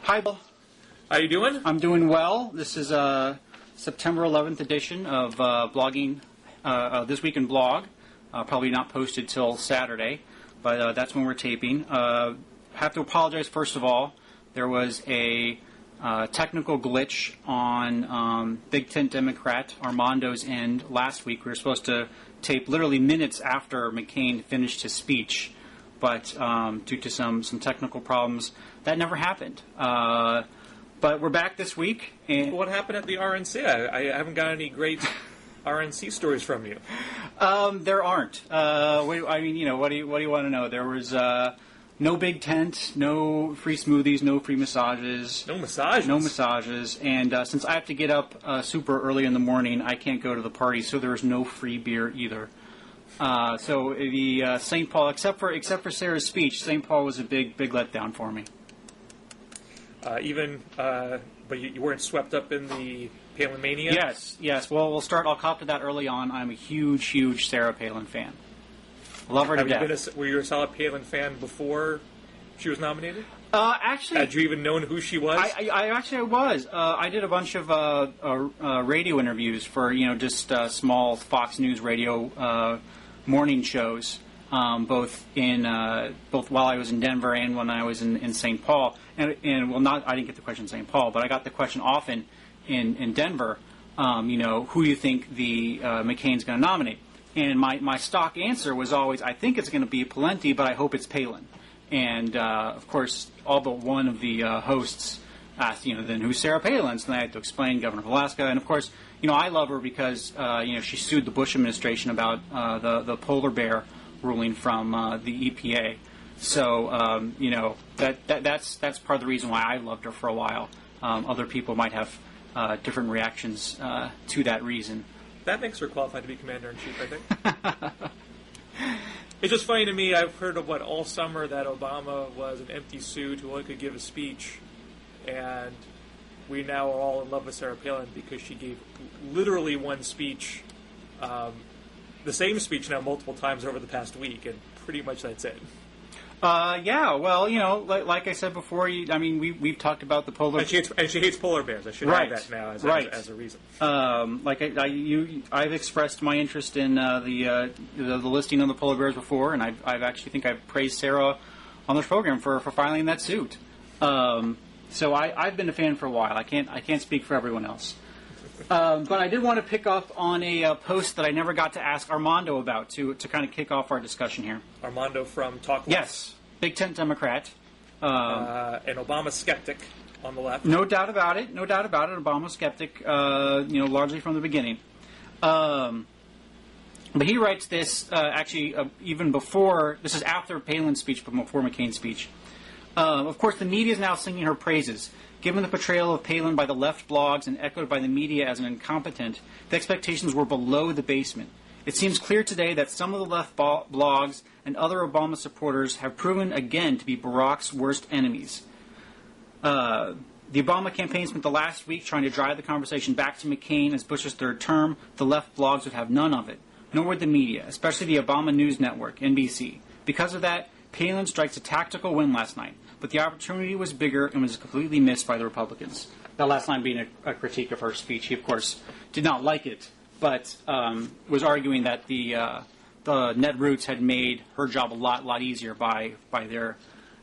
Hi, Bill. How you doing? I'm doing well. This is September 11th edition of blogging, This Week in Blog. Probably not posted till Saturday, but that's when we're taping. Have to apologize first of all. There was a technical glitch on Big Tent Democrat Armando's end last week. We were supposed to tape literally minutes after McCain finished his speech, but due to some technical problems, that never happened. But we're back this week. And what happened at the RNC? I haven't got any great RNC stories from you. There aren't. What do you want to know? There was no big tent, no free smoothies, no free massages. No massages? No massages. And since I have to get up super early in the morning, I can't go to the party, so there was no free beer either. So the St. Paul, except for Sarah's speech, St. Paul was a big letdown for me. But you weren't swept up in the Palin-mania? Yes. Well, I'll cop to that early on. I'm a huge Sarah Palin fan. Love her to death. Were you a solid Palin fan before she was nominated? Actually, had you even known who she was? I was. I did a bunch of radio interviews for just small Fox News radio morning shows, both while I was in Denver and when I was in St. Paul. I didn't get the question in St. Paul, but I got the question often in Denver. Who do you think the McCain's going to nominate? And my stock answer was always, I think it's going to be Palin, but I hope it's Palin. And, of course, all but one of the hosts asked, then who's Sarah Palin? So then I had to explain Governor of Alaska. And, of course, I love her because, she sued the Bush administration about the polar bear ruling from the EPA. So, that's part of the reason why I loved her for a while. Other people might have different reactions to that reason. That makes her qualified to be commander-in-chief, I think. It's just funny to me, I've heard of all summer that Obama was an empty suit who only could give a speech, and we now are all in love with Sarah Palin because she gave literally one speech, the same speech now multiple times over the past week, and pretty much that's it. Like I said before, we've talked about the polar... And she hates polar bears. I should add that now as a reason. I've expressed my interest in the listing of the polar bears before, and I've praised Sarah on this program for filing that suit. So I've been a fan for a while. I can't speak for everyone else. But I did want to pick up on a post that I never got to ask Armando about to kind of kick off our discussion here. Armando from Talk Left. Yes, Big Tent Democrat. An Obama skeptic on the left. No doubt about it. Obama skeptic, largely from the beginning. But he writes this even before, this is after Palin's speech, but before McCain's speech. Of course, the media is now singing her praises. Given the portrayal of Palin by the left blogs and echoed by the media as an incompetent, the expectations were below the basement. It seems clear today that some of the left blogs and other Obama supporters have proven again to be Barack's worst enemies. The Obama campaign spent the last week trying to drive the conversation back to McCain as Bush's third term. The left blogs would have none of it, nor would the media, especially the Obama News Network, NBC. Because of that, Palin strikes a tactical win last night, but the opportunity was bigger and was completely missed by the Republicans. That last line being a critique of her speech. He, of course, did not like it, but was arguing that the Netroots had made her job a lot easier by their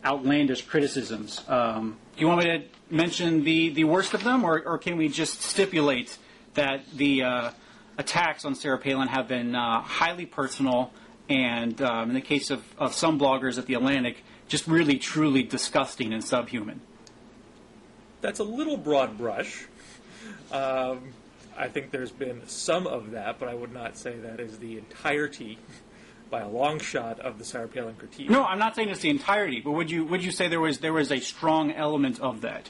outlandish criticisms. Do you want me to mention the worst of them, or can we just stipulate that the attacks on Sarah Palin have been highly personal and, in the case of some bloggers at The Atlantic, just really, truly disgusting and subhuman? That's a little broad brush. I think there's been some of that, but I would not say that is the entirety, by a long shot, of the Sarah Palin critique. No, I'm not saying it's the entirety, but would you say there was a strong element of that?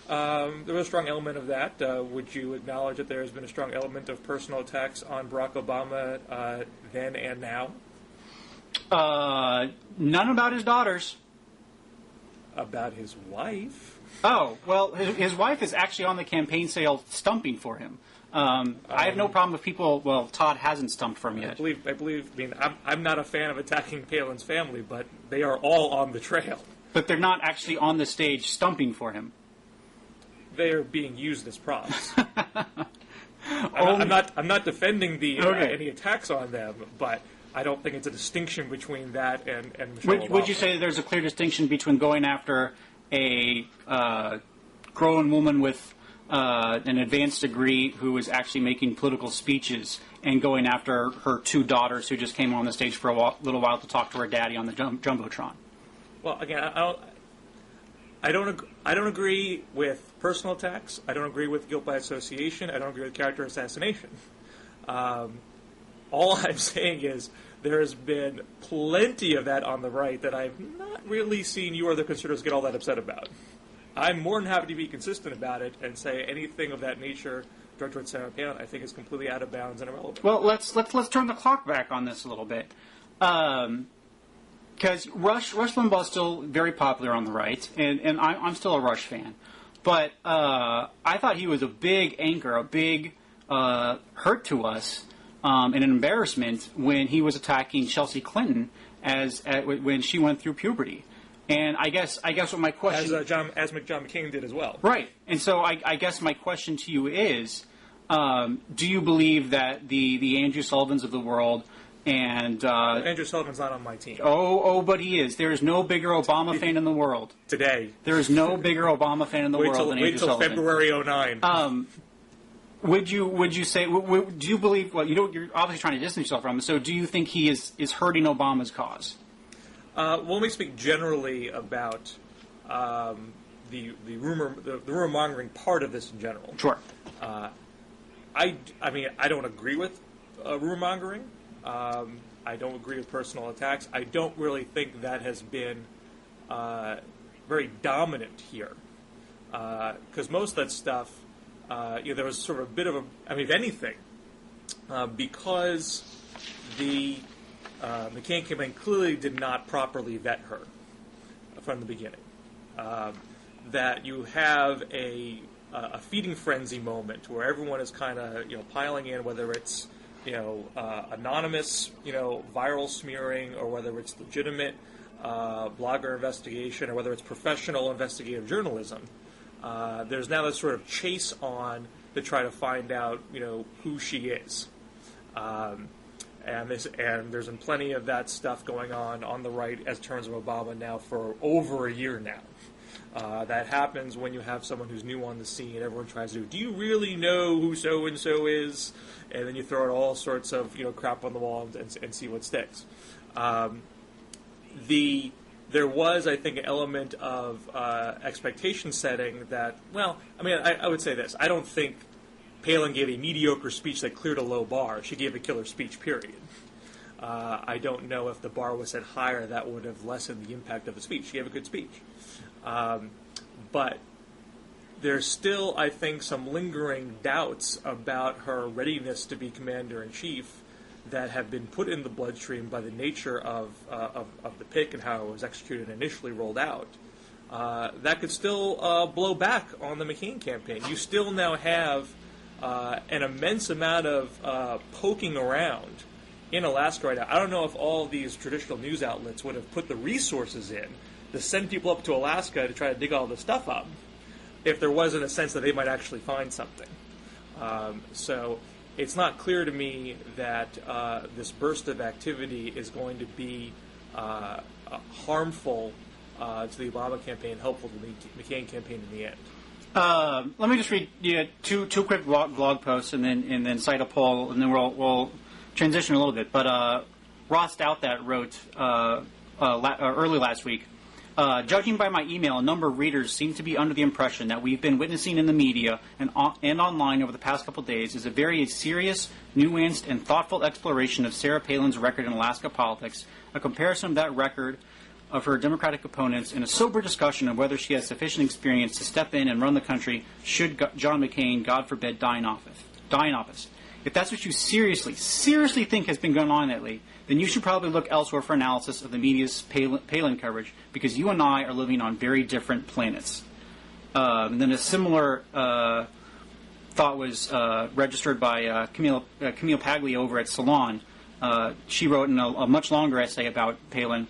There was a strong element of that. Would you acknowledge that there has been a strong element of personal attacks on Barack Obama then and now? None about his daughters. About his wife? Oh, well, his wife is actually on the campaign sale stumping for him. I have no problem with people. Well, Todd hasn't stumped for him yet. I believe. I'm not a fan of attacking Palin's family, but they are all on the trail. But they're not actually on the stage stumping for him. They are being used as props. I'm not defending any attacks on them, but I don't think it's a distinction between that and Michelle Obama. Would you say there's a clear distinction between going after a grown woman with an advanced degree who is actually making political speeches and going after her two daughters who just came on the stage for a little while to talk to her daddy on the Jumbotron? Well, again, I don't agree with personal attacks. I don't agree with guilt by association. I don't agree with character assassination. All I'm saying is there has been plenty of that on the right that I've not really seen you or the conservatives get all that upset about. I'm more than happy to be consistent about it and say anything of that nature directed towards Sarah Palin I think is completely out of bounds and irrelevant. Well, let's turn the clock back on this a little bit. Because Rush Limbaugh is still very popular on the right, and I'm still a Rush fan. But I thought he was a big anchor, a big hurt to us, and an embarrassment when he was attacking Chelsea Clinton when she went through puberty. And I guess what my question... As John McCain did as well. Right. And so I guess my question to you is, do you believe that the Andrew Sullivans of the world and... Andrew Sullivan's not on my team. But he is. There is no bigger Obama fan in the world. Today. There is no bigger Obama fan in the world than Andrew Sullivan. Wait till February 2009. Would you say... do you believe... Well, you're obviously trying to distance yourself from him, so do you think he is hurting Obama's cause? Well, let me speak generally about the rumor-mongering part of this in general. Sure. I mean, I don't agree with rumor-mongering. I don't agree with personal attacks. I don't really think that has been very dominant here. Because most of that stuff, there was sort of a bit of a... I mean, if anything, because the... McCain campaign clearly did not properly vet her from the beginning. That you have a feeding frenzy moment where everyone is kind of piling in, whether it's anonymous viral smearing or whether it's legitimate blogger investigation or whether it's professional investigative journalism. There's now this sort of chase on to try to find out who she is. And there's been plenty of that stuff going on the right as terms of Obama now for over a year now. That happens when you have someone who's new on the scene. Everyone tries to do you really know who so-and-so is? And then you throw out all sorts of crap on the wall and see what sticks. There was, I think, an element of expectation setting that, well, I mean, I would say this. I don't think Palin gave a mediocre speech that cleared a low bar. She gave a killer speech, period. I don't know if the bar was set higher, that would have lessened the impact of the speech. She gave a good speech. But there's still, I think, some lingering doubts about her readiness to be commander-in-chief that have been put in the bloodstream by the nature of the pick and how it was executed and initially rolled out. That could still blow back on the McCain campaign. You still now have an immense amount of poking around in Alaska right now. I don't know if all these traditional news outlets would have put the resources in to send people up to Alaska to try to dig all this stuff up if there wasn't a sense that they might actually find something. So it's not clear to me that this burst of activity is going to be harmful to the Obama campaign, helpful to the McCain campaign in the end. Let me just read two quick blog posts and then cite a poll, and then we'll transition a little bit. But Ross Douthat wrote early last week, judging by my email, a number of readers seem to be under the impression that we've been witnessing in the media and online over the past couple of days is a very serious, nuanced, and thoughtful exploration of Sarah Palin's record in Alaska politics, a comparison of that record of her Democratic opponents, and a sober discussion of whether she has sufficient experience to step in and run the country should John McCain, God forbid, die in office. If that's what you seriously think has been going on lately, then you should probably look elsewhere for analysis of the media's Palin coverage, because you and I are living on very different planets. And then a similar thought was registered by Camille Paglia over at Salon. She wrote in a much longer essay about Palin.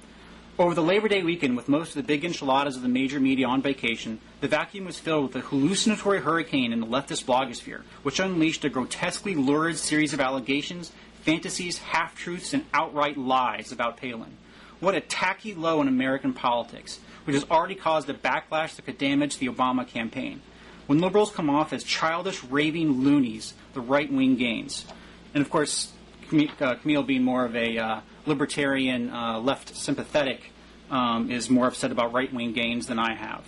Over the Labor Day weekend, with most of the big enchiladas of the major media on vacation, the vacuum was filled with a hallucinatory hurricane in the leftist blogosphere, which unleashed a grotesquely lurid series of allegations, fantasies, half-truths, and outright lies about Palin. What a tacky low in American politics, which has already caused a backlash that could damage the Obama campaign. When liberals come off as childish, raving loonies, the right wing gains. And of course, Camille being more of a libertarian, left sympathetic, is more upset about right wing gains than I have.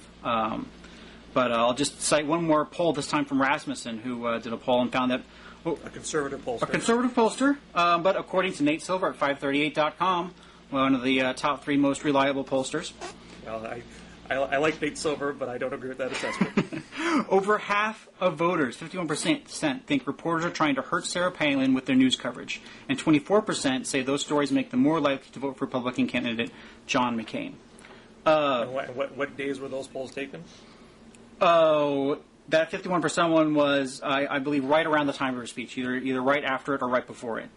But I'll just cite one more poll, this time from Rasmussen, who did a poll and found that a conservative pollster. A conservative pollster, but according to Nate Silver at 538.com, one of the top 3 most reliable pollsters. Well, I like Nate Silver, but I don't agree with that assessment. Over half of voters, 51%, think reporters are trying to hurt Sarah Palin with their news coverage, and 24% say those stories make them more likely to vote for Republican candidate John McCain. What days were those polls taken? Oh, that 51% one was, I believe, right around the time of her speech, either right after it or right before it.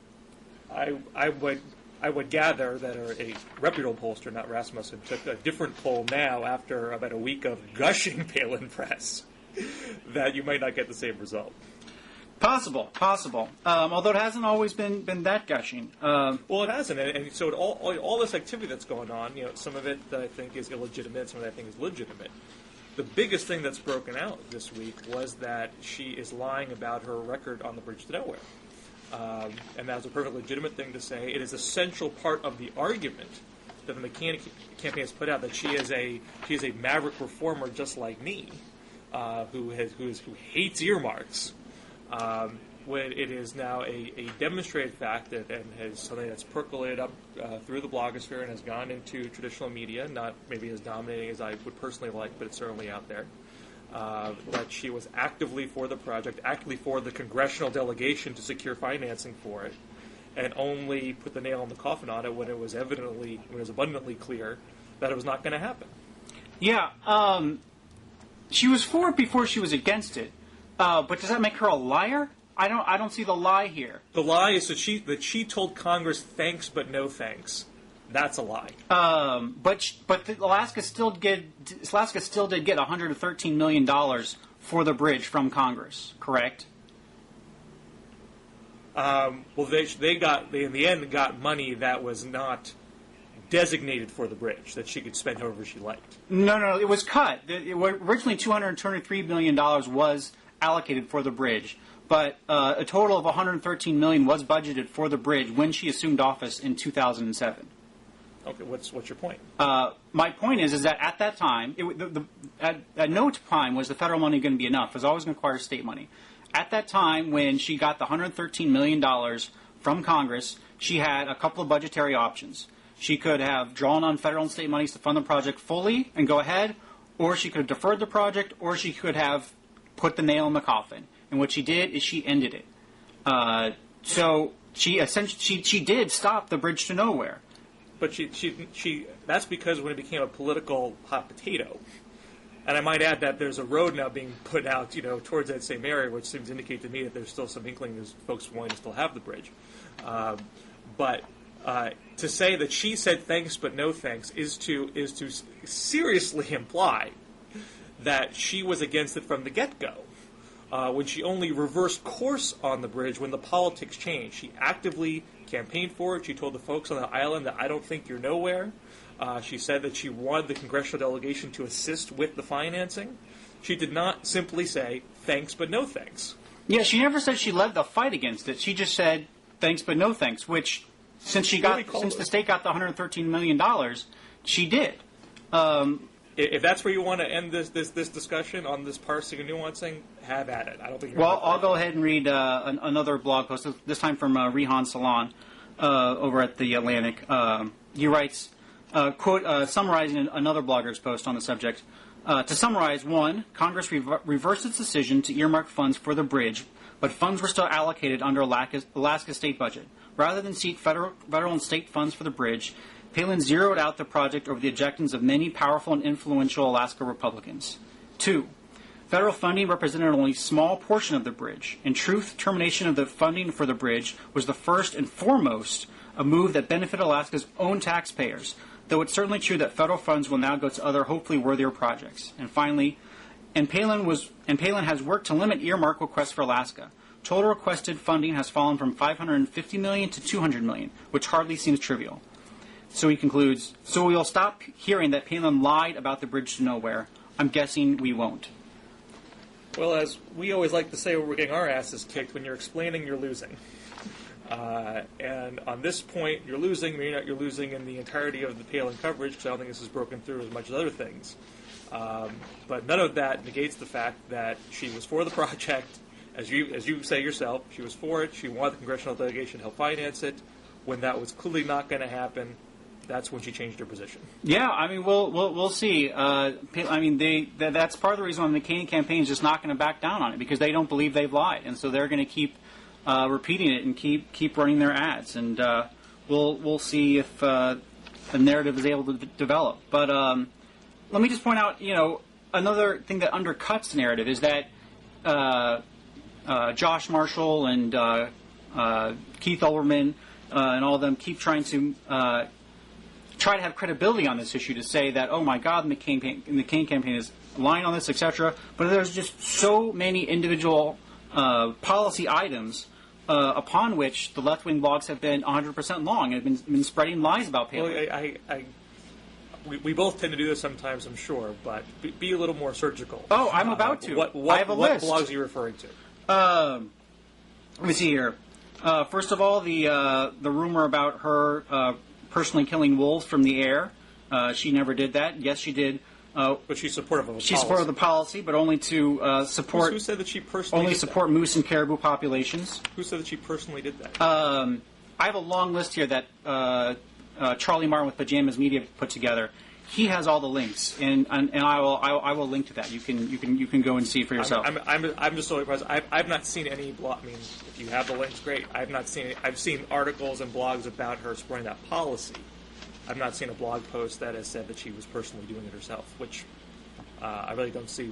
I would gather that a reputable pollster, not Rasmussen, took a different poll now after about a week of gushing Palin press, that you might not get the same result. Possible. Although it hasn't always been that gushing. Well, it hasn't, and so all this activity that's going on, some of it I think is illegitimate, some of it I think is legitimate. The biggest thing that's broken out this week was that she is lying about her record on the bridge to nowhere. And that's a perfectly legitimate thing to say. It is an essential part of the argument that the McCain campaign has put out, that she is a maverick reformer just like me, who hates earmarks. When it is now a demonstrated fact and has something that's percolated up through the blogosphere and has gone into traditional media, not maybe as dominating as I would personally like, but it's certainly out there. That she was actively for the project, actively for the congressional delegation to secure financing for it, and only put the nail in the coffin on it when it was abundantly clear that it was not going to happen. Yeah, she was for it before she was against it, but does that make her a liar? I don't see the lie here. The lie is that she told Congress thanks but no thanks. That's a lie. But Alaska still did get $113 million for the bridge from Congress, correct? Well, they in the end got money that was not designated for the bridge, that she could spend however she liked. No, it was cut. Originally, $223 million was allocated for the bridge, but a total of $113 million was budgeted for the bridge when she assumed office in 2007. Okay, what's your point? My point is that at that time, at no time was the federal money going to be enough. It was always going to require state money. At that time, when she got the $113 million from Congress, she had a couple of budgetary options. She could have drawn on federal and state monies to fund the project fully and go ahead, or she could have deferred the project, or she could have put the nail in the coffin. And what she did is she ended it. So she did stop the bridge to nowhere. But she that's because when it became a political hot potato. And I might add that there's a road now being put out, towards that same area, which seems to indicate to me that there's still some inkling of folks wanting to still have the bridge. But to say that she said thanks but no thanks is to seriously imply that she was against it from the get-go. When she only reversed course on the bridge when the politics changed. She actively campaigned for it. She told the folks on the island that I don't think you're nowhere. She said that she wanted the congressional delegation to assist with the financing. She did not simply say thanks but no thanks. Yeah, she never said she led the fight against it. She just said thanks but no thanks, which since the state got the $113 million, she did. If that's where you want to end this discussion on this parsing and nuancing, have at it. I don't think. I'll go ahead and read another blog post. This time from Rehan Salon over at the Atlantic. He writes, quote, summarizing another blogger's post on the subject. To summarize, 1, Congress reversed its decision to earmark funds for the bridge, but funds were still allocated under Alaska's state budget. Rather than seek federal and state funds for the bridge, Palin zeroed out the project over the objections of many powerful and influential Alaska Republicans. 2, federal funding represented only a small portion of the bridge. In truth, termination of the funding for the bridge was the first and foremost a move that benefited Alaska's own taxpayers, though it's certainly true that federal funds will now go to other, hopefully worthier projects. And finally, Palin has worked to limit earmark requests for Alaska. Total requested funding has fallen from $550 million to $200 million, which hardly seems trivial. So he concludes, so we'll stop hearing that Palin lied about the bridge to nowhere. I'm guessing we won't. Well, as we always like to say, we're getting our asses kicked. When you're explaining, you're losing. And on this point, you're losing. Maybe not you're losing in the entirety of the Palin coverage, because I don't think this is broken through as much as other things. But none of that negates the fact that she was for the project. As you say yourself, she was for it. She wanted the congressional delegation to help finance it. When that was clearly not going to happen, that's when she changed her position. Yeah, I mean, we'll see. I mean, that's part of the reason why the McCain campaign is just not going to back down on it, because they don't believe they've lied, and so they're going to keep repeating it and keep running their ads, and we'll see if the narrative is able to develop. But let me just point out, another thing that undercuts the narrative is that Josh Marshall and Keith Olbermann and all of them keep trying to have credibility on this issue, to say that, oh my God, the McCain campaign is lying on this, etc. But there's just so many individual policy items upon which the left-wing blogs have been 100% long and have been spreading lies about Palin. Well, we both tend to do this sometimes, I'm sure, but be a little more surgical. Oh, I'm about to. I have a list. What blogs are you referring to? Let me see here. First of all, the rumor about her personally killing wolves from the air. She never did that. Yes, she did. But she's supportive of the policy. She's supportive of the policy, but only to support. Who said that she personally only support that? Moose and caribou populations. Who said that she personally did that? I have a long list here that Charlie Martin with Pajamas Media put together. He has all the links, and I will link to that. You can go and see for yourself. I'm just so impressed. I've not seen any blog. I mean, if you have the links, great. I've not seen it. I've seen articles and blogs about her supporting that policy. I've not seen a blog post that has said that she was personally doing it herself, which I really don't see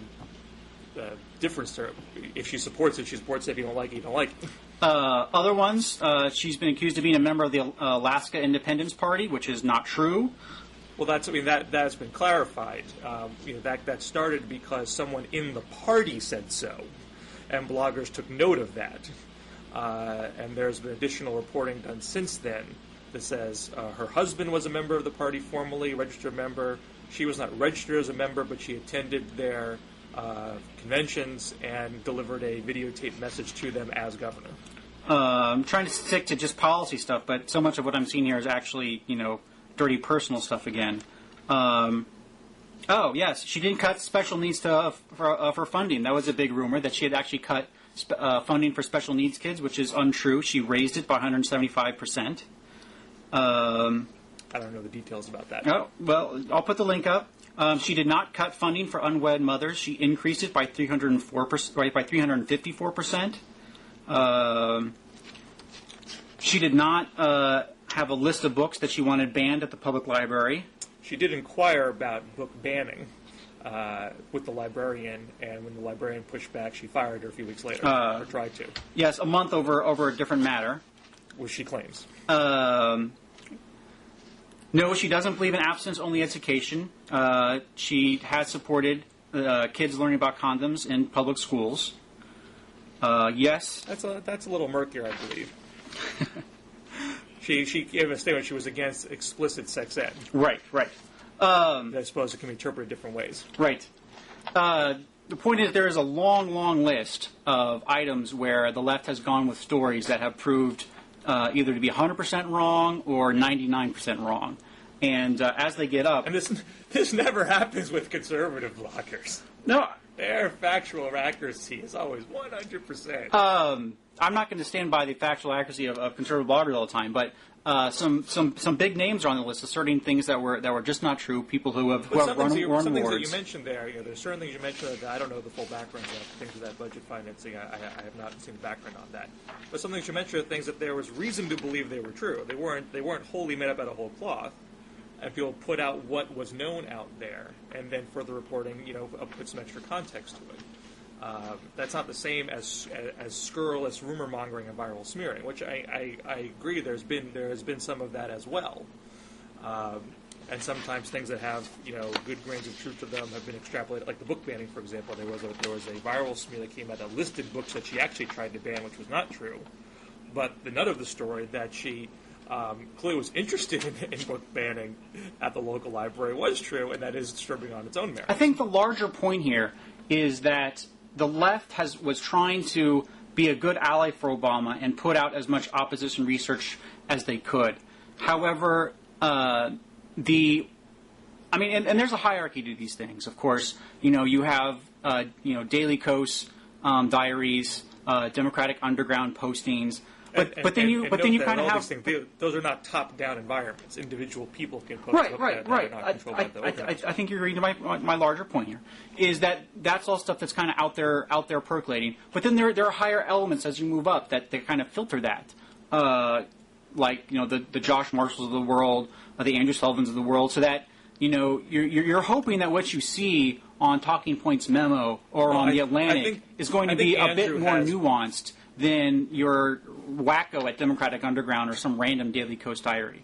the difference to her. If she supports it, she supports it. If you don't like it, you don't like it. Other ones, she's been accused of being a member of the Alaska Independence Party, which is not true. Well, that's been clarified. That started because someone in the party said so, and bloggers took note of that. And there's been additional reporting done since then that says her husband was a member of the party formerly, registered member. She was not registered as a member, but she attended their conventions and delivered a videotaped message to them as governor. I'm trying to stick to just policy stuff, but so much of what I'm seeing here is actually, dirty personal stuff again. Oh, yes, she didn't cut special needs for funding. That was a big rumor, that she had actually cut funding for special needs kids, which is untrue. She raised it by 175%. I don't know the details about that. Oh, well, I'll put the link up. She did not cut funding for unwed mothers. She increased it by 354%. She did not have a list of books that she wanted banned at the public library. She did inquire about book banning with the librarian, and when the librarian pushed back, she fired her a few weeks later, or tried to. Yes, a month over a different matter. Which she claims. No, she doesn't believe in abstinence-only education. She has supported kids learning about condoms in public schools. Yes. That's a little murkier, I believe. She gave a statement she was against explicit sex ed. Right. I suppose it can be interpreted different ways. Right. The point is, there is a long list of items where the left has gone with stories that have proved either to be 100% wrong or 99% wrong. And as they get up... And this never happens with conservative bloggers. No. Their factual accuracy is always 100%. I'm not going to stand by the factual accuracy of conservative bloggers all the time, but some big names are on the list asserting things that were just not true. People who have run some things wars. That you mentioned there, there's certain things you mentioned that I don't know the full background of things of that budget financing. I have not seen the background on that. But some things you mentioned are things that there was reason to believe they were true. They weren't wholly made up out of whole cloth. And people put out what was known out there, and then further reporting, put some extra context to it. That's not the same as scurrilous rumor mongering and viral smearing, which I agree there has been some of that as well. and sometimes things that have good grains of truth to them have been extrapolated. Like the book banning, for example, there was a viral smear that came out that listed books that she actually tried to ban, which was not true. But the nut of the story that she clearly was interested in book banning at the local library was true, and that is disturbing on its own merit. I think the larger point here is that the left was trying to be a good ally for Obama and put out as much opposition research as they could. However, and there's a hierarchy to these things. Of course, you have Daily Kos diaries, Democratic Underground postings. But then you kind of have those are not top-down environments. Individual people can post right. I think you're reading my larger point here is that's all stuff that's kind of out there percolating. But then there are higher elements as you move up that they kind of filter that, like the Josh Marshalls of the world, the Andrew Sullivans of the world, so that you're hoping that what you see on Talking Points memo or on the Atlantic is going to be a bit more nuanced than your wacko at Democratic Underground or some random Daily Kos diary.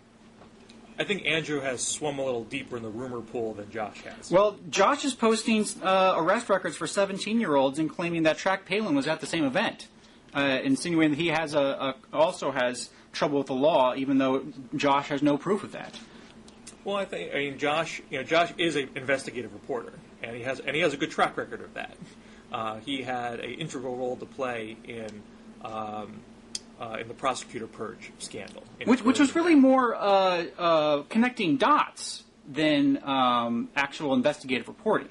I think Andrew has swum a little deeper in the rumor pool than Josh has. Well, Josh is posting arrest records for 17-year-olds and claiming that Track Palin was at the same event, insinuating that he has also has trouble with the law, even though Josh has no proof of that. Well, Josh is an investigative reporter, and he has a good track record of that. He had an integral role to play in the prosecutor purge scandal, which was really more connecting dots than actual investigative reporting.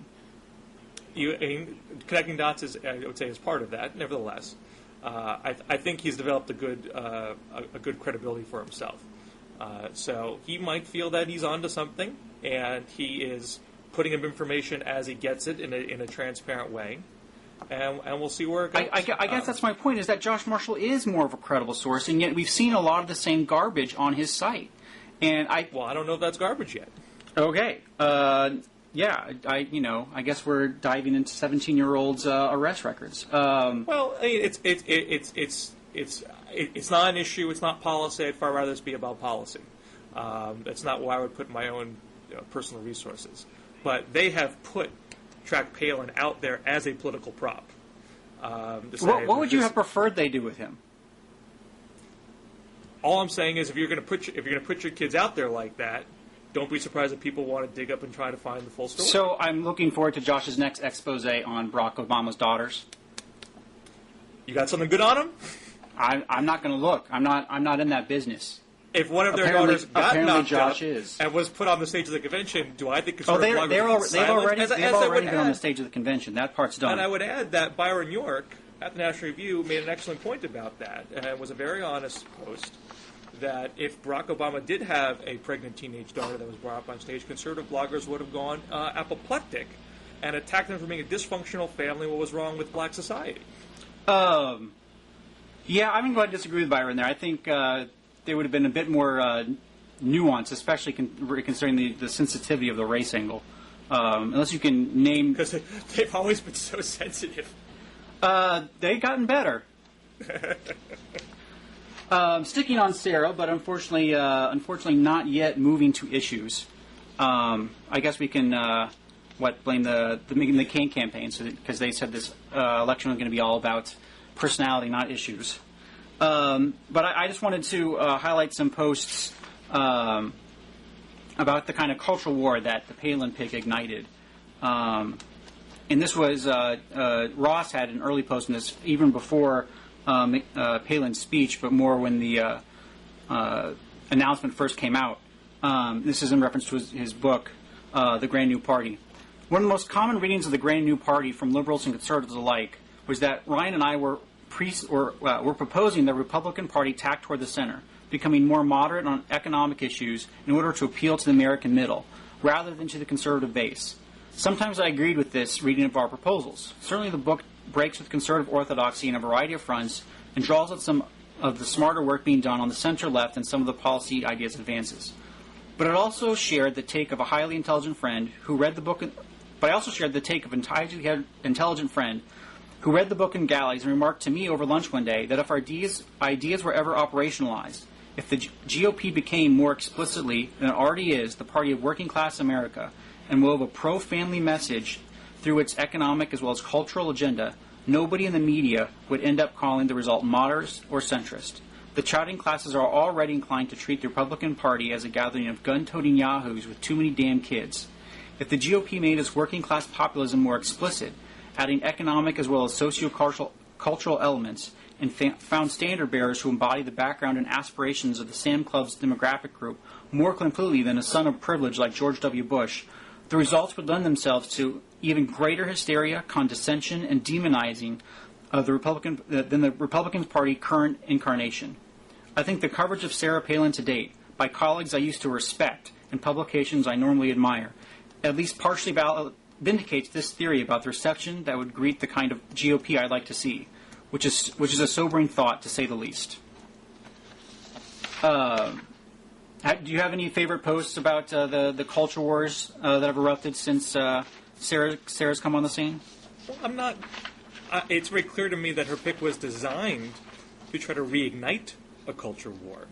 Connecting dots I would say is part of that. Nevertheless, I think he's developed a good credibility for himself. So he might feel that he's onto something, and he is putting up information as he gets it in a transparent way. And we'll see where it goes. I guess that's my point, is that Josh Marshall is more of a credible source, and yet we've seen a lot of the same garbage on his site. And I don't know if that's garbage yet. Okay. I guess we're diving into 17-year-olds' arrest records. It's not an issue. It's not policy. I'd far rather this be about policy. That's not where I would put my own personal resources. But they have put Track Palin out there as a political prop. What would you have preferred they do with him? All I'm saying is, if you're going to put your kids out there like that, don't be surprised if people want to dig up and try to find the full story. So I'm looking forward to Josh's next expose on Barack Obama's daughters. You got something good on him? I'm not going to look. I'm not in that business. If one of their daughters got knocked Josh up is. and was put on the stage of the convention, do I think they've already been on the stage of the convention. That part's done. And I would add that Byron York at the National Review made an excellent point about that, and it was a very honest post, that if Barack Obama did have a pregnant teenage daughter that was brought up on stage, conservative bloggers would have gone apoplectic and attacked them for being a dysfunctional family. What was wrong with black society? Yeah, I'm going to disagree with Byron there. I think they would have been a bit more nuanced, especially considering the sensitivity of the race angle. Unless you can name... Because they've always been so sensitive. They've gotten better. Sticking on Sarah, but unfortunately not yet moving to issues. I guess we can blame the McCain campaign, because they said this election was going to be all about personality, not issues. But I just wanted to highlight some posts about the kind of cultural war that the Palin pick ignited. And this was Ross had an early post in this even before Palin's speech, but more when the announcement first came out. This is in reference to his book, The Grand New Party. One of the most common readings of The Grand New Party from liberals and conservatives alike was that Ryan and I were proposing the Republican Party tack toward the center, becoming more moderate on economic issues in order to appeal to the American middle, rather than to the conservative base. Sometimes I agreed with this reading of our proposals. Certainly the book breaks with conservative orthodoxy in a variety of fronts and draws out some of the smarter work being done on the center-left and some of the policy ideas advances. But it also shared the take of a highly intelligent friend who read the book... But I also shared the take of an intelligent friend who read the book in galleys and remarked to me over lunch one day that if our ideas were ever operationalized, If the GOP became more explicitly than it already is the party of working class America and wove a pro-family message through its economic as well as cultural agenda, nobody in the media would end up calling the result moderate or centrist. The chiding classes are already inclined to treat the Republican Party as a gathering of gun-toting yahoos with too many damn kids. If the GOP made its working-class populism more explicit, adding economic as well as socio-cultural elements, and found standard-bearers who embody the background and aspirations of the Sam Club's demographic group more completely than a son of privilege like George W. Bush, the results would lend themselves to even greater hysteria, condescension, and demonizing of than the Republican Party current incarnation. I think the coverage of Sarah Palin to date, by colleagues I used to respect and publications I normally admire, at least partially vindicates this theory about the reception that would greet the kind of GOP I'd like to see, which is a sobering thought, to say the least. Do you have any favorite posts about the culture wars that have erupted since Sarah's come on the scene? Well, I'm not. It's very clear to me that her pick was designed to try to reignite a culture war.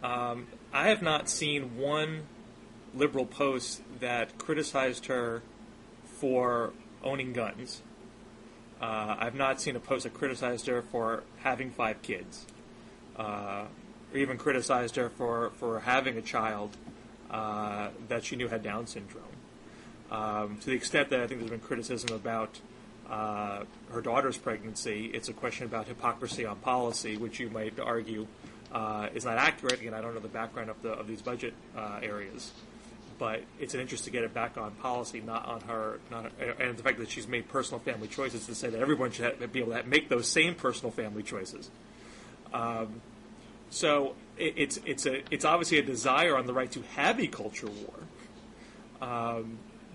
I have not seen one liberal post that criticized her for owning guns. I've not seen a post that criticized her for having 5 kids, or even criticized her for having a child that she knew had Down syndrome. To the extent that I think there's been criticism about her daughter's pregnancy, it's a question about hypocrisy on policy, which you might argue is not accurate. Again, I don't know the background of these budget areas, but it's an interest to get it back on policy, not on her, and the fact that she's made personal family choices to say that everyone should be able to make those same personal family choices. So it's obviously a desire on the right to have a culture war.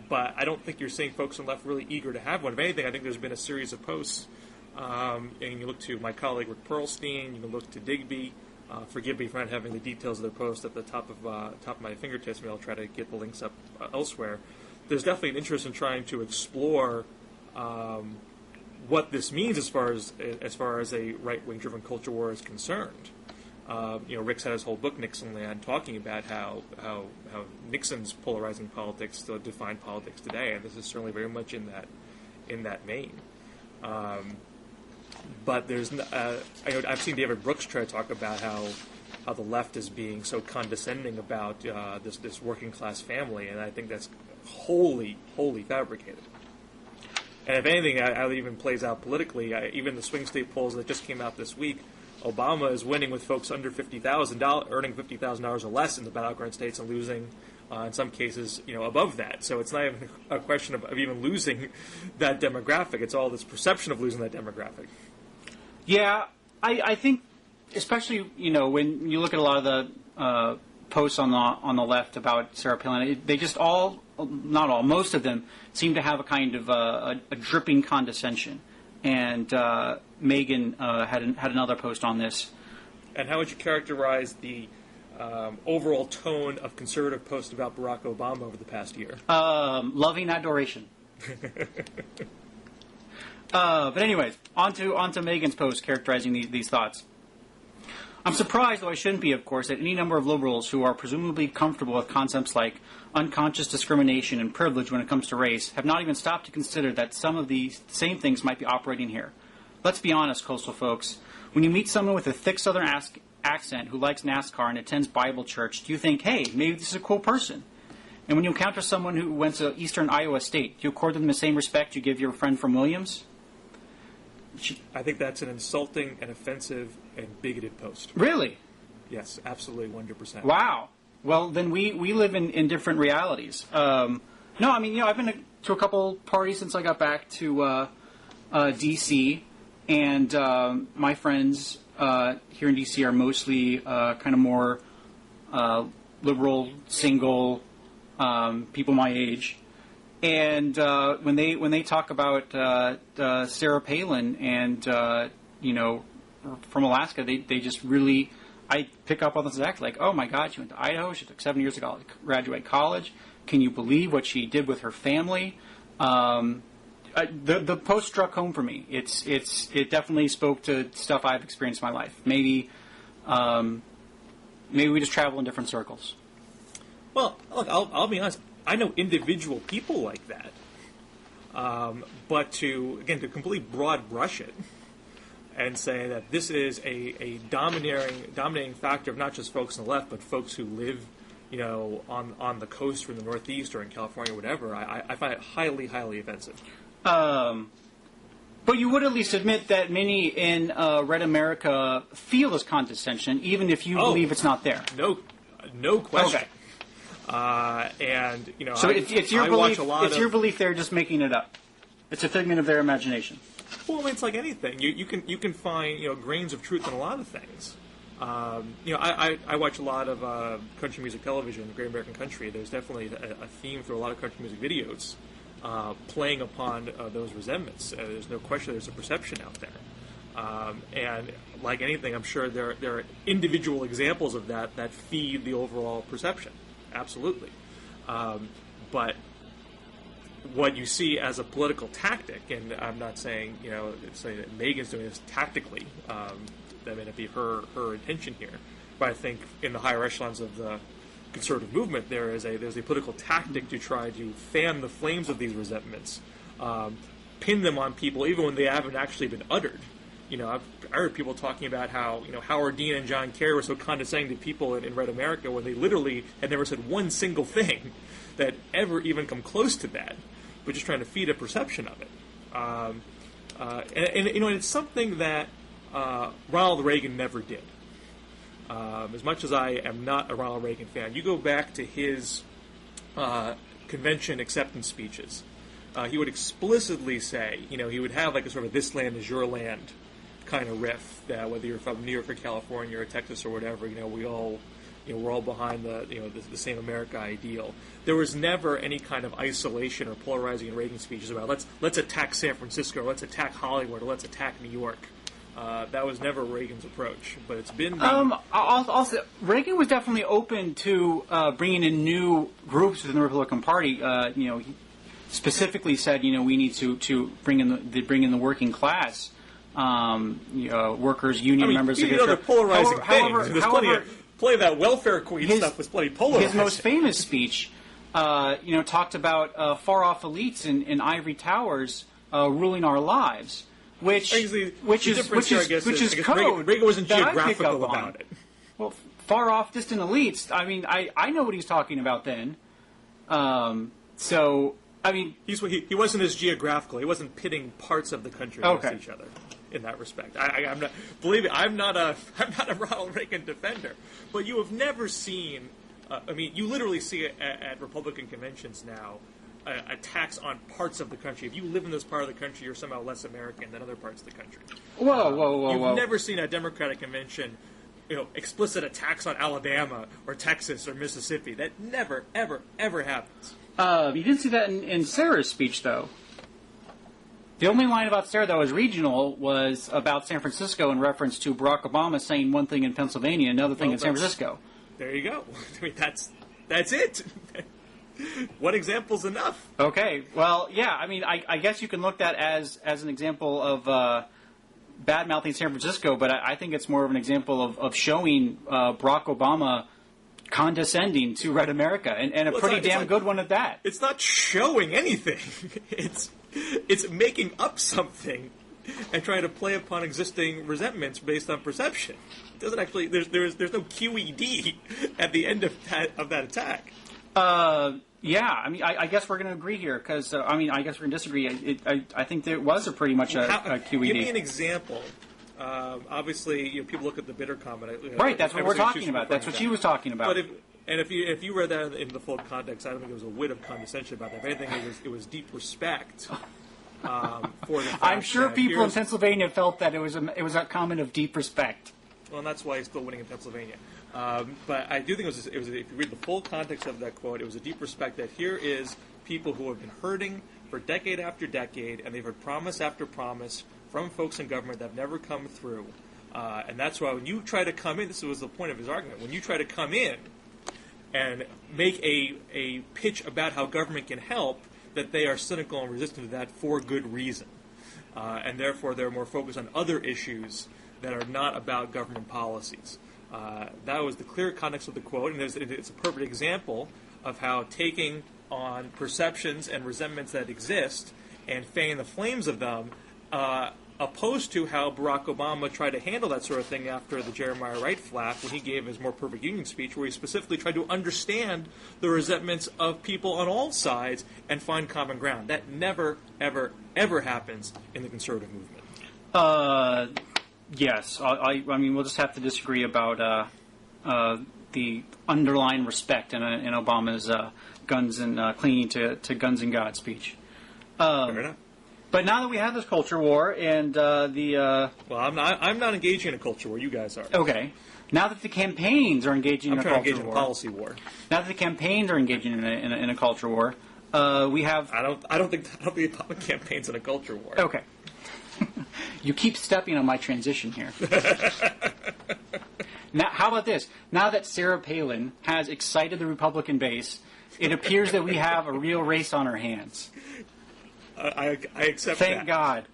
But I don't think you're seeing folks on the left really eager to have one. If anything, I think there's been a series of posts, and you look to my colleague Rick Perlstein, you can look to Digby. Forgive me for not having the details of their post at the top of my fingertips. Maybe I'll try to get the links up elsewhere. There's definitely an interest in trying to explore what this means as far as a right-wing driven culture war is concerned. Rick's had his whole book, Nixonland, talking about how Nixon's polarizing politics still define politics today, and this is certainly very much in that vein. But there's, I've seen David Brooks try to talk about how the left is being so condescending about this working class family, and I think that's wholly fabricated. And if anything, how it even plays out politically, even the swing state polls that just came out this week, Obama is winning with folks under $50,000, earning $50,000 or less in the battleground states, and losing, in some cases, above that. So it's not even a question of even losing that demographic. It's all this perception of losing that demographic. Yeah, I think, especially when you look at a lot of the posts on the left about Sarah Palin, they just not all, most of them seem to have a kind of a dripping condescension. And Megan had another post on this. And how would you characterize the overall tone of conservative posts about Barack Obama over the past year? Loving adoration. But anyways, on to Megan's post characterizing these thoughts. I'm surprised, though I shouldn't be, of course, that any number of liberals who are presumably comfortable with concepts like unconscious discrimination and privilege when it comes to race have not even stopped to consider that some of these same things might be operating here. Let's be honest, coastal folks. When you meet someone with a thick southern accent who likes NASCAR and attends Bible church, do you think, hey, maybe this is a cool person? And when you encounter someone who went to Eastern Iowa State, do you accord them the same respect you give your friend from Williams? I think that's an insulting and offensive and bigoted post. Really? Yes, absolutely, 100%. Wow. Well, then we live in different realities. No, I mean, I've been to a couple parties since I got back to D.C., and my friends here in D.C. are mostly kind of more liberal, single people my age. And when they talk about Sarah Palin and from Alaska, they just really, I pick up on this act like, oh my God, she went to Idaho. She took 7 years to graduate college. Can you believe what she did with her family? The post struck home for me. It definitely spoke to stuff I've experienced in my life. Maybe maybe we just travel in different circles. Well, look, I'll be honest. I know individual people like that. But to completely broad brush it and say that this is a dominating factor of not just folks on the left, but folks who live, on the coast or in the Northeast or in California or whatever, I find it highly, highly offensive. But you would at least admit that many in Red America feel this condescension, even if you believe it's not there. No question. Okay. And so it's your belief. It's your belief they're just making it up. It's a figment of their imagination. Well, it's like anything. You can find grains of truth in a lot of things. I watch a lot of country music television, Great American Country. There's definitely a theme through a lot of country music videos playing upon those resentments. There's no question there's a perception out there. And like anything, I'm sure there are individual examples of that feed the overall perception. Absolutely. But what you see as a political tactic, and I'm not saying, saying that Megan's doing this tactically, that may not be her intention here, but I think in the higher echelons of the conservative movement, there's a political tactic to try to fan the flames of these resentments, pin them on people even when they haven't actually been uttered. I heard people talking about how Howard Dean and John Kerry were so condescending to people in Red America when they literally had never said one single thing that ever even come close to that, but just trying to feed a perception of it. And it's something that Ronald Reagan never did. As much as I am not a Ronald Reagan fan, you go back to his convention acceptance speeches. He would explicitly say, he would have like a sort of "this land is your land" kind of riff, that whether you're from New York or California or Texas or whatever, we're all behind the same America ideal. There was never any kind of isolation or polarizing in Reagan speeches about let's attack San Francisco, or let's attack Hollywood, or let's attack New York. That was never Reagan's approach, but it's been. Also, Reagan was definitely open to bringing in new groups within the Republican Party. He specifically said, we need to bring in the working class. Workers, union members. He did other polarizing things. There's plenty of that welfare queen stuff was plenty polarizing. His most famous speech, talked about far-off elites in ivory towers ruling our lives, which is code. Reagan wasn't geographical about it. Well, far-off, distant elites. I mean, I know what he's talking about then. He wasn't as geographical. He wasn't pitting parts of the country against each other. In that respect, I'm not. Believe me, I'm not a Ronald Reagan defender. But you have never seen. You literally see it at Republican conventions now. Attacks on parts of the country. If you live in this part of the country, you're somehow less American than other parts of the country. Whoa! You've never seen a Democratic convention, explicit attacks on Alabama or Texas or Mississippi. That never, ever, ever happens. You didn't see that in Scher's speech, though. The only line about Scher that was regional was about San Francisco in reference to Barack Obama saying one thing in Pennsylvania, another thing in San Francisco. There you go. That's it. One example's enough. Okay. Well, yeah. I guess you can look at that as an example of bad-mouthing San Francisco, but I think it's more of an example of showing Barack Obama condescending to Red America, and a pretty damn good one at that. It's not showing anything. It's making up something and trying to play upon existing resentments based on perception. It doesn't actually. There's no QED at the end of that attack. Yeah. I guess we're going to agree here because I guess we're going to disagree. I think there was pretty much a QED. Give me an example. Obviously, people look at the bitter comment. Right. That's what we're talking about. That's what she was talking about. But if you read that in the full context, I don't think there was a whit of condescension about that. If anything, it was deep respect for the fact I'm sure people in Pennsylvania felt that it was a comment of deep respect. Well, and that's why he's still winning in Pennsylvania. But I do think it was if you read the full context of that quote, it was a deep respect that here is people who have been hurting for decade after decade, and they've heard promise after promise from folks in government that have never come through. And that's why when you try to come in, this was the point of his argument, when you try to come in and make a pitch about how government can help, that they are cynical and resistant to that for good reason. And therefore they're more focused on other issues that are not about government policies. That was the clear context of the quote, and it's a perfect example of how taking on perceptions and resentments that exist and fanning the flames of them, opposed to how Barack Obama tried to handle that sort of thing after the Jeremiah Wright flap when he gave his more perfect union speech, where he specifically tried to understand the resentments of people on all sides and find common ground. That never, ever, ever happens in the conservative movement. Yes. I mean, we'll just have to disagree about the underlying respect in Obama's guns and clinging to guns and God speech. Fair enough. But now that we have this culture war and well, I'm not engaging in a culture war. You guys are. Okay. Now that the campaigns are engaging in a culture war, in a policy war. Now that the campaigns are engaging in a culture war, we have. I don't think the Obama campaign's in a culture war. Okay. You keep stepping on my transition here. Now, how about this? Now that Sarah Palin has excited the Republican base, it appears that we have a real race on our hands. I accept Thank God.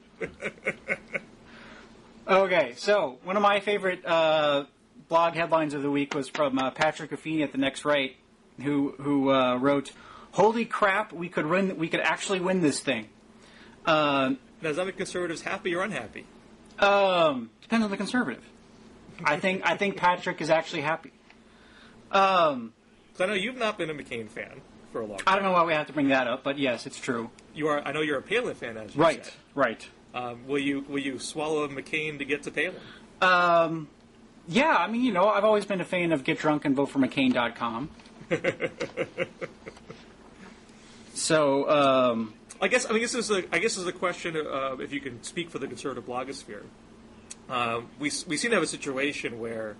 Okay, so one of my favorite blog headlines of the week was from Patrick Affini at The Next Right, who wrote, "Holy crap, we could actually win this thing." Now, does that make conservatives happy or unhappy? Depends on the conservative. I think Patrick is actually happy. So I know you've not been a McCain fan for a long time. I don't know why we have to bring that up, but yes, it's true. You are. I know you're a Palin fan, as you Right, said. right. Will you swallow McCain to get to Palin? Yeah, I mean, I've always been a fan of getdrunkandvoteformccain.com. So, I guess this is a question of if you can speak for the conservative blogosphere. We seem to have a situation where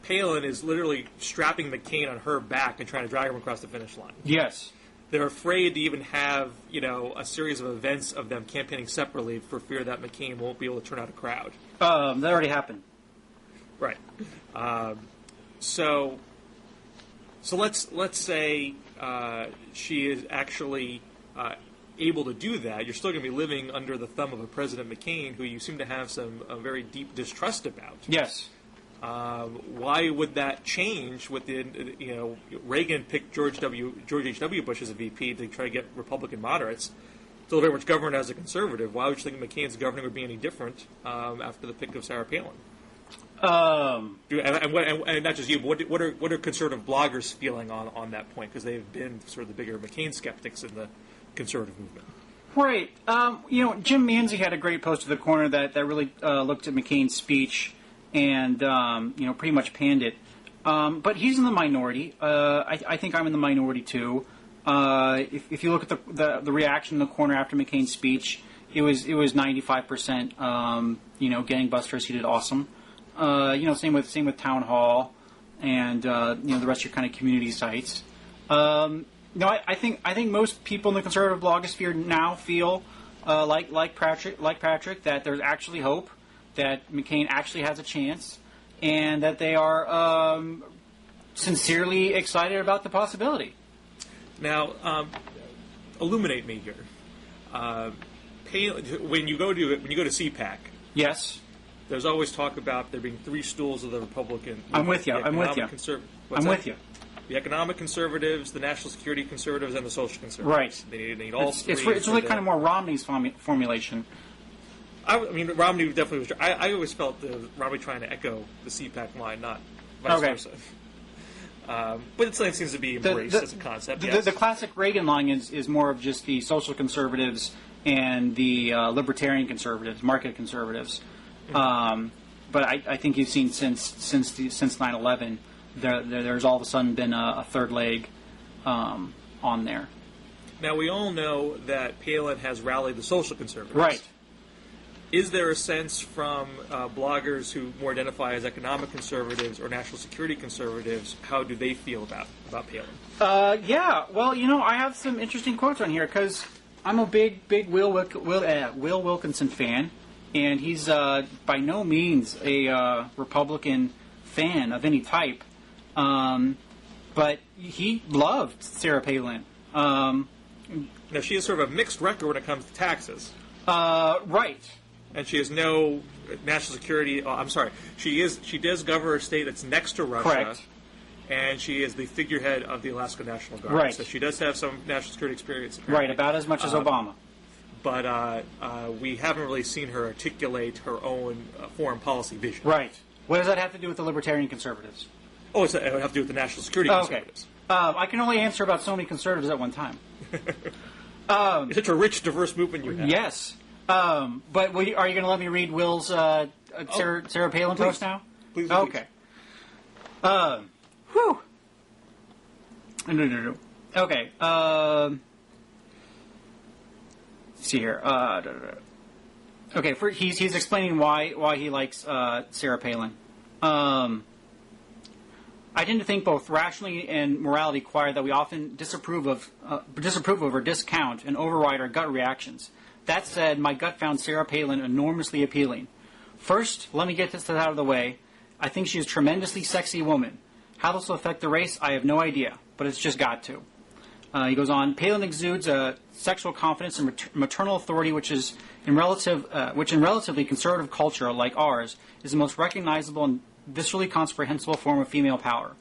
Palin is literally strapping McCain on her back and trying to drag him across the finish line. yes. They're afraid to even have, a series of events of them campaigning separately for fear that McCain won't be able to turn out a crowd. That already happened. Right. So let's say she is actually able to do that. You're still going to be living under the thumb of a President McCain who you seem to have some very deep distrust about. Yes. Why would that change with Reagan picked George H.W. Bush as a VP to try to get Republican moderates, still very much governed as a conservative. Why would you think McCain's governing would be any different after the pick of Sarah Palin? And not just you, but what are conservative bloggers feeling on that point? Because they've been sort of the bigger McCain skeptics in the conservative movement. Right. Jim Manzi had a great post to the corner that really looked at McCain's speech and pretty much panned it. But he's in the minority. I think I'm in the minority too. If you look at the reaction in the corner after McCain's speech, it was 95%. Gangbusters. He did awesome. Same with Town Hall, and the rest of your kind of community sites. I think most people in the conservative blogosphere now feel like Patrick that there's actually hope, that McCain actually has a chance, and that they are sincerely excited about the possibility. Now, illuminate me here. When you go to CPAC, yes, there's always talk about there being three stools of the Republican. I'm with you. I'm with you. The economic conservatives, the national security conservatives, and the social conservatives. Right. They need all three. It's really kind of more Romney's formulation. I mean, Romney definitely was. I always felt Romney trying to echo the CPAC line, not vice versa. But it seems to be embraced as a concept. The classic Reagan line is more of just the social conservatives and the libertarian conservatives, market conservatives. Mm-hmm. But I think you've seen since 9/11, there's all of a sudden been a third leg on there. Now, we all know that Palin has rallied the social conservatives. Right. Is there a sense from bloggers who more identify as economic conservatives or national security conservatives, how do they feel about Palin? Yeah, well, I have some interesting quotes on here because I'm a big Will Wilkinson fan, and he's by no means a Republican fan of any type, but he loved Sarah Palin. Now, she has sort of a mixed record when it comes to taxes. Right. And she has no national security. Oh, I'm sorry. She does govern a state that's next to Russia. Correct. And she is the figurehead of the Alaska National Guard. Right. So she does have some national security experience. Apparently. Right, about as much as Obama. But we haven't really seen her articulate her own foreign policy vision. Right. What does that have to do with the libertarian conservatives? Oh, it would have to do with the national security conservatives. I can only answer about so many conservatives at one time. It's such a rich, diverse movement you have. Yes. But are you going to let me read Will's Sarah Palin post now? Please. Okay. Whew. No. Okay. Let's see here. Okay. He's explaining why he likes Sarah Palin. I tend to think both rationally and morality require that we often disapprove of or discount and override our gut reactions. That said, my gut found Sarah Palin enormously appealing. First, let me get this out of the way. I think she is a tremendously sexy woman. How this will affect the race, I have no idea, but it's just got to. He goes on, Palin exudes a sexual confidence and maternal authority which in relatively conservative culture like ours is the most recognizable and viscerally comprehensible form of female power.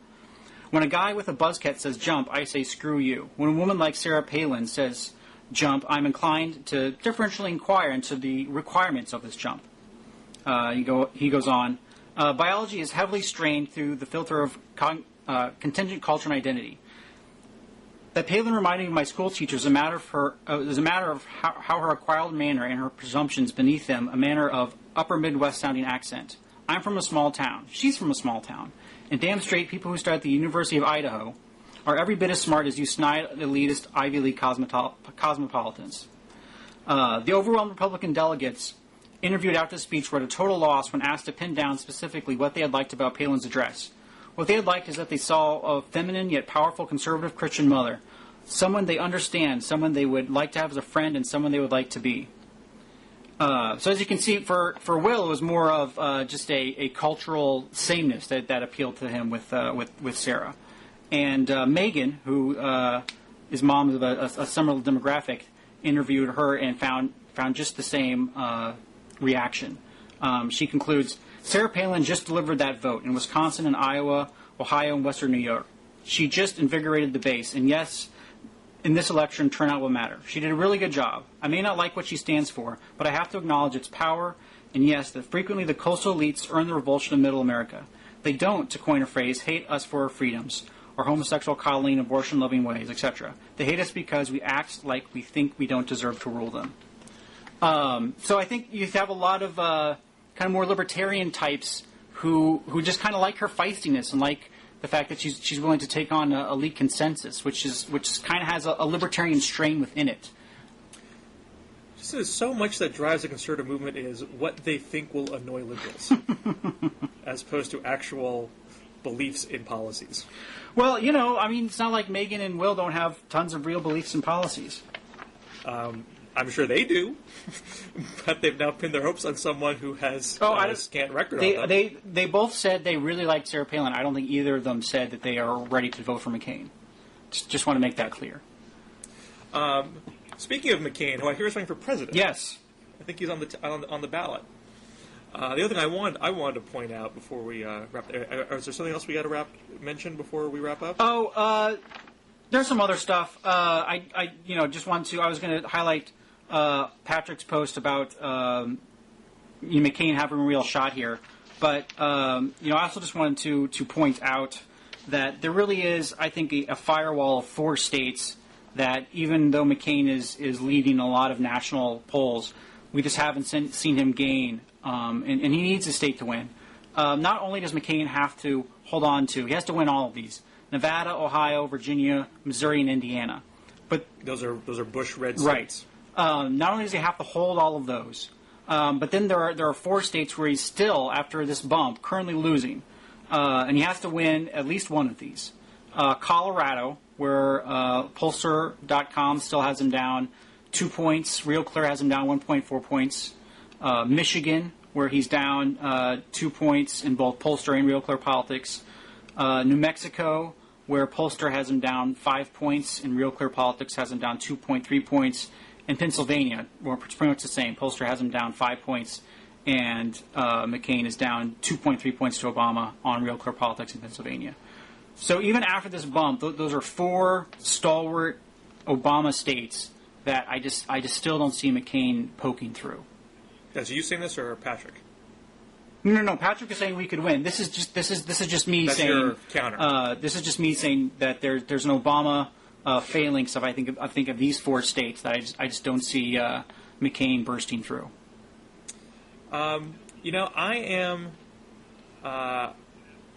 When a guy with a buzz cut says jump, I say screw you. When a woman like Sarah Palin says jump, I'm inclined to differentially inquire into the requirements of this jump. He goes on, biology is heavily strained through the filter of contingent culture and identity. That Palin reminded me of my school teachers is a matter of how her acquired manner and her presumptions beneath them, a manner of upper Midwest sounding accent. I'm from a small town. She's from a small town. And damn straight, people who start at the University of Idaho are every bit as smart as you snide, elitist Ivy League cosmopolitans. The overwhelming Republican delegates interviewed after the speech were at a total loss when asked to pin down specifically what they had liked about Palin's address. What they had liked is that they saw a feminine yet powerful conservative Christian mother, someone they understand, someone they would like to have as a friend, and someone they would like to be. So as you can see, for Will, it was more of just a cultural sameness that appealed to him with Sarah. And Megan, who is mom of a similar demographic, interviewed her and found just the same reaction. She concludes, Sarah Palin just delivered that vote in Wisconsin and Iowa, Ohio, and Western New York. She just invigorated the base, and yes, in this election, turnout will matter. She did a really good job. I may not like what she stands for, but I have to acknowledge its power, and yes, that frequently the coastal elites earn the revulsion of Middle America. They don't, to coin a phrase, hate us for our freedoms, our homosexual coddling, abortion-loving ways, etc. They hate us because we act like we think we don't deserve to rule them. So I think you have a lot of kind of more libertarian types who just kind of like her feistiness and like the fact that she's willing to take on a elite consensus, which kind of has a libertarian strain within it. Just so much that drives the conservative movement is what they think will annoy liberals, as opposed to actual beliefs in policies. Well, I mean, it's not like Megan and Will don't have tons of real beliefs and policies. I'm sure they do, but they've now pinned their hopes on someone who has a scant record on them. They both said they really liked Sarah Palin. I don't think either of them said that they are ready to vote for McCain. Just want to make that clear. Speaking of McCain, who I hear is running for president. Yes. I think he's on the ballot. The other thing I wanted to point out before we wrap. Is there something else we got to mention before we wrap up? Oh, there's some other stuff. I just wanted to. I was going to highlight Patrick's post about McCain having a real shot here, but I also just wanted to point out that there really is, I think, a firewall of 4 states that even though McCain is leading a lot of national polls, we just haven't seen him gain, and he needs a state to win. Not only does McCain have to hold on to, he has to win all of these: Nevada, Ohio, Virginia, Missouri, and Indiana. But those are Bush red states. Right. Not only does he have to hold all of those, but then there are 4 states where he's still, after this bump, currently losing, and he has to win at least one of these. Colorado, where Pollster.com still has him down 2 points. Real Clear has him down 1.4 points. Michigan, where he's down 2 points in both Pollster and Real Clear Politics. New Mexico, where Pollster has him down 5 points, and Real Clear Politics has him down 2.3 points. in Pennsylvania, where it's pretty much the same. Pollster has him down 5 points, and McCain is down 2.3 points to Obama on Real Clear Politics in Pennsylvania. So even after this bump, those are 4 stalwart Obama states that I just still don't see McCain poking through. Is you saying this or Patrick? No. Patrick is saying we could win. This is just me That's saying. Your counter. This is just me saying that there's an Obama failing stuff. I think of these 4 states that I just don't see McCain bursting through. I am.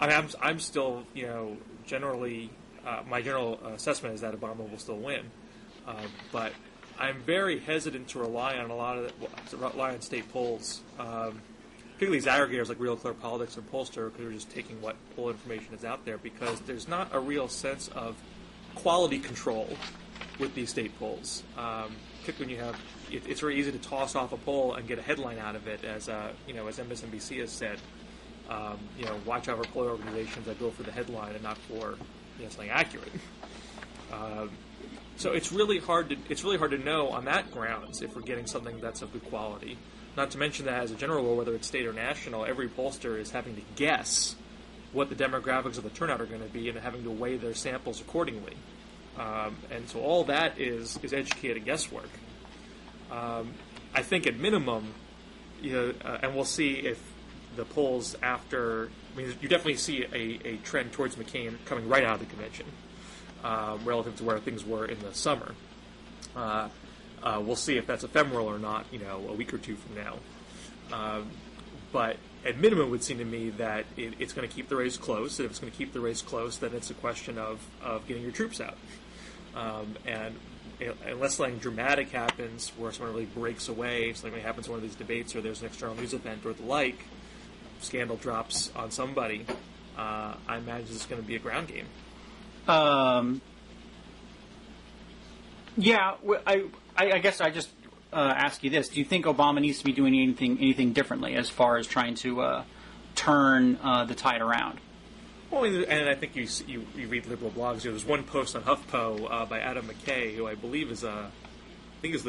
I'm still, generally, my general assessment is that Obama will still win, but I'm very hesitant to rely on state polls, particularly these aggregators like Real Clear Politics and Pollster, who are just taking what poll information is out there, because there's not a real sense of quality control with these state polls. Particularly when you have, it's very easy to toss off a poll and get a headline out of it, as as MSNBC has said. Watch out for poll organizations that go for the headline and not for something accurate. So it's really hard to know on that grounds if we're getting something that's of good quality. Not to mention that as a general rule, whether it's state or national, every pollster is having to guess what the demographics of the turnout are going to be and having to weigh their samples accordingly. And so all that is educated guesswork. I think at minimum, and we'll see if the polls after, you definitely see a trend towards McCain coming right out of the convention, relative to where things were in the summer. We'll see if that's ephemeral or not, a week or two from now. But at minimum, it would seem to me that it's going to keep the race close. And if it's going to keep the race close, then it's a question of getting your troops out. And unless something dramatic happens where someone really breaks away, something happens in one of these debates or there's an external news event or the like, scandal drops on somebody, I imagine it's going to be a ground game. I guess I just ask you this: do you think Obama needs to be doing anything differently as far as trying to turn the tide around? Well, and I think you read liberal blogs. There's one post on HuffPo by Adam McKay, who I believe is the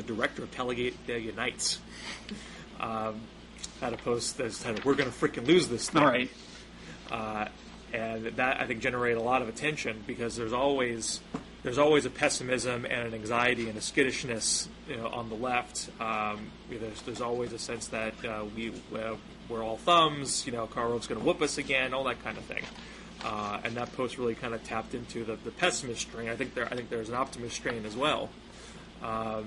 director of Talladega Nights. Had a post that's titled, "We're going to freaking lose this thing." All right. And that, I think, generated a lot of attention because there's always a pessimism and an anxiety and a skittishness, on the left. There's always a sense that we're all thumbs. Karl Rove's going to whoop us again, all that kind of thing. And that post really kind of tapped into the pessimist strain. I think there's an optimist strain as well. Well,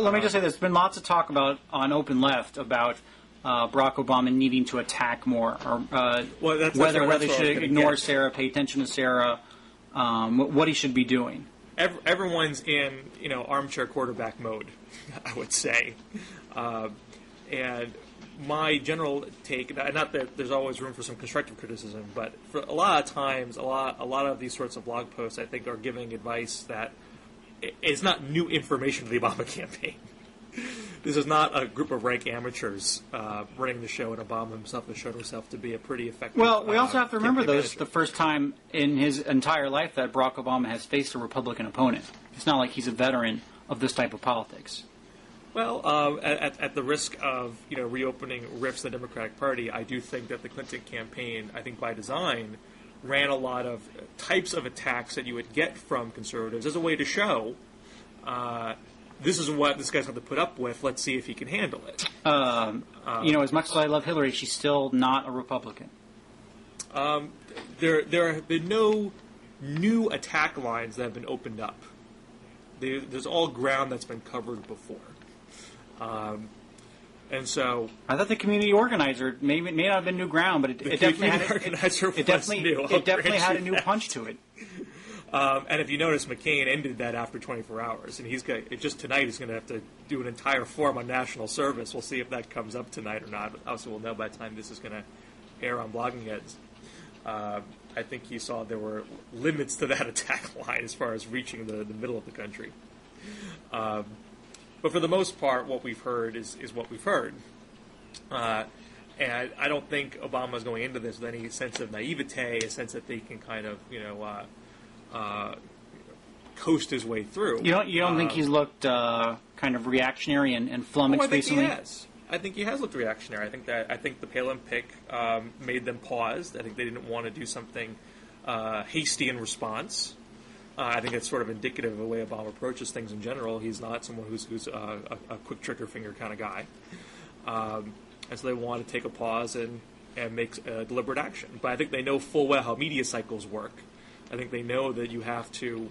let me just say there's been lots of talk on Open Left about Barack Obama needing to attack more, or whether he should ignore Sarah, pay attention to Sarah, what he should be doing. Everyone's in armchair quarterback mode, I would say, and my general take, not that there's always room for some constructive criticism, but for a lot of times, a lot of these sorts of blog posts, I think, are giving advice that it's not new information to the Obama campaign. This is not a group of rank amateurs running the show, and Obama himself has shown himself to be a pretty effective. Well, we also have to remember, though, it's the first time in his entire life that Barack Obama has faced a Republican opponent. It's not like he's a veteran of this type of politics. Well, at the risk of reopening rifts in the Democratic Party, I do think that the Clinton campaign, I think by design, ran a lot of types of attacks that you would get from conservatives as a way to show this is what this guy's going to put up with. Let's see if he can handle it. As much as I love Hillary, she's still not a Republican. There have been no new attack lines that have been opened up. There's all ground that's been covered before. And so I thought the community organizer may not have been new ground, but it definitely had a new punch to it. And if you notice, McCain ended that after 24 hours, and just tonight he's going to have to do an entire forum on national service. We'll see if that comes up tonight or not. Also, we'll know by the time this is going to air on Blogging Heads. I think he saw there were limits to that attack line as far as reaching the middle of the country. But for the most part, what we've heard is what we've heard. And I don't think Obama's going into this with any sense of naivete, a sense that they can kind of, coast his way through. You don't think he's looked kind of reactionary and flummoxed recently? I think he has. I think he has looked reactionary. I think the Palin pick made them pause. I think they didn't want to do something hasty in response. I think it's sort of indicative of the way Obama approaches things in general. He's not someone who's a quick trigger finger kind of guy. And so they want to take a pause and make deliberate action. But I think they know full well how media cycles work. I think they know that you have to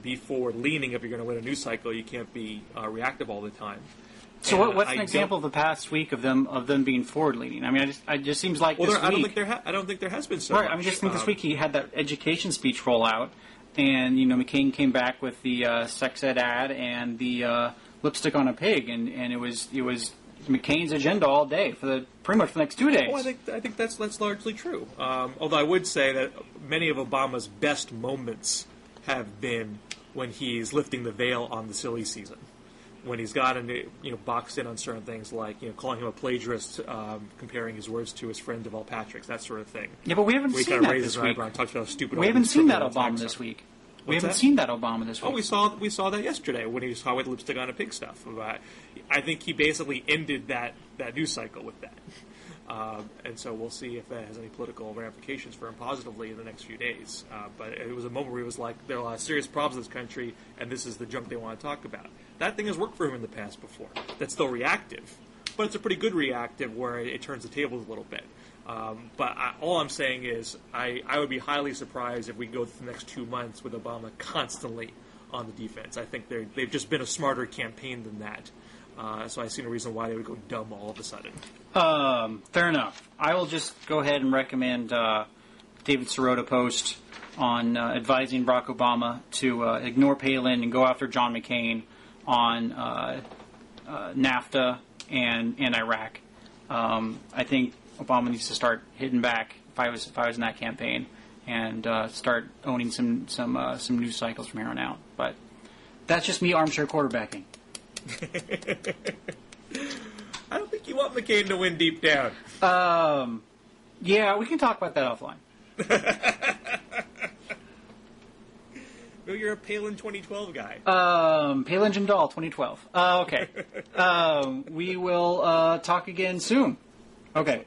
be forward-leaning if you're going to win a news cycle. You can't be reactive all the time. So what's an example of the past week of them being forward-leaning? I mean, it just seems like this week... I don't think there has been so much. I mean, just think this week he had that education speech roll out, and, McCain came back with the sex ed ad and the lipstick on a pig, and it was McCain's agenda all day pretty much for the next 2 days. Well, I think that's largely true. Although I would say that many of Obama's best moments have been when he's lifting the veil on the silly season, when he's gotten boxed in on certain things like calling him a plagiarist, comparing his words to his friend Deval Patrick's, that sort of thing. Yeah, but we haven't seen that this week. Talks about how stupid we haven't seen that Obama this week. We haven't seen that Obama this week. Oh, we saw that yesterday when he saw with lipstick on a pig stuff. I think he basically ended that news cycle with that. And so we'll see if that has any political ramifications for him positively in the next few days. But it was a moment where he was like, there are a lot of serious problems in this country, and this is the junk they want to talk about. That thing has worked for him in the past before. That's still reactive. But it's a pretty good reactive where it turns the tables a little bit. But all I'm saying is I would be highly surprised if we go through the next 2 months with Obama constantly on the defense. I think they've just been a smarter campaign than that. So I see no reason why they would go dumb all of a sudden. Fair enough. I will just go ahead and recommend David Sirota post on advising Barack Obama to ignore Palin and go after John McCain on NAFTA and Iraq. I think Obama needs to start hitting back. If I was in that campaign, and start owning some news cycles from here on out. But that's just me armchair quarterbacking. I don't think you want McCain to win deep down. Yeah, we can talk about that offline. No, you're a Palin 2012 guy. Palin Jindal 2012. Okay. We will talk again soon. Okay.